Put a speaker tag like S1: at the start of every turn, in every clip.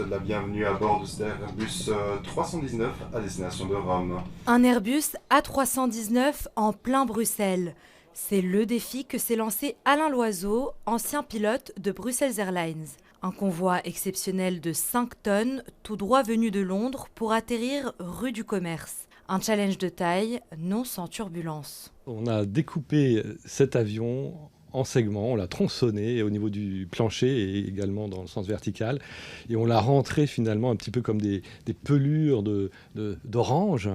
S1: souhaite la bienvenue à bord de cet Airbus 319 à destination de Rome.
S2: Un Airbus A319 en plein Bruxelles. C'est le défi que s'est lancé Alain Loiseau, ancien pilote de Brussels Airlines. Un convoi exceptionnel de 5 tonnes, tout droit venu de Londres pour atterrir rue du Commerce. Un challenge de taille, non sans turbulence.
S3: On a découpé cet avion en segments, on l'a tronçonné au niveau du plancher et également dans le sens vertical. Et on l'a rentré finalement un petit peu comme des pelures d'orange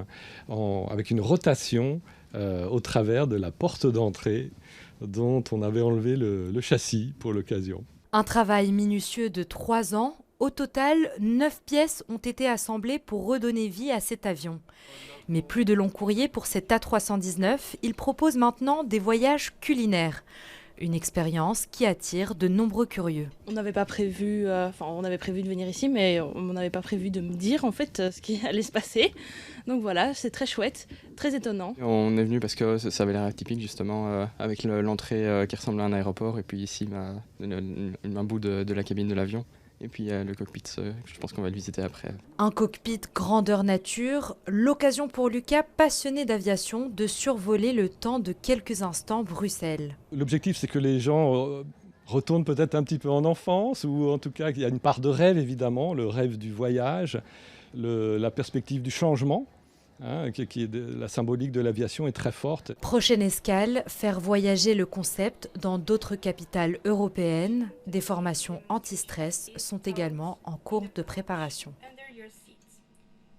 S3: avec une rotation au travers de la porte d'entrée dont on avait enlevé le châssis pour l'occasion.
S2: Un travail minutieux de 3 ans. Au total, 9 pièces ont été assemblées pour redonner vie à cet avion. Mais plus de long courrier pour cet A319, il propose maintenant des voyages culinaires. Une expérience qui attire de nombreux curieux.
S4: On n'avait pas prévu, on avait prévu de venir ici, mais on n'avait pas prévu de me dire en fait ce qui allait se passer. Donc voilà, c'est très chouette, très étonnant.
S5: On est venu parce que ça avait l'air atypique justement, avec l'entrée qui ressemble à un aéroport et puis ici un bout de la cabine de l'avion. Et puis le cockpit, je pense qu'on va le visiter après.
S2: Un cockpit grandeur nature, l'occasion pour Lucas, passionné d'aviation, de survoler le temps de quelques instants Bruxelles.
S3: L'objectif, c'est que les gens retournent peut-être un petit peu en enfance, ou en tout cas qu'il y a une part de rêve évidemment, le rêve du voyage, la perspective du changement. La symbolique de l'aviation est très forte.
S2: Prochaine escale, faire voyager le concept dans d'autres capitales européennes. Des formations anti-stress sont également en cours de préparation.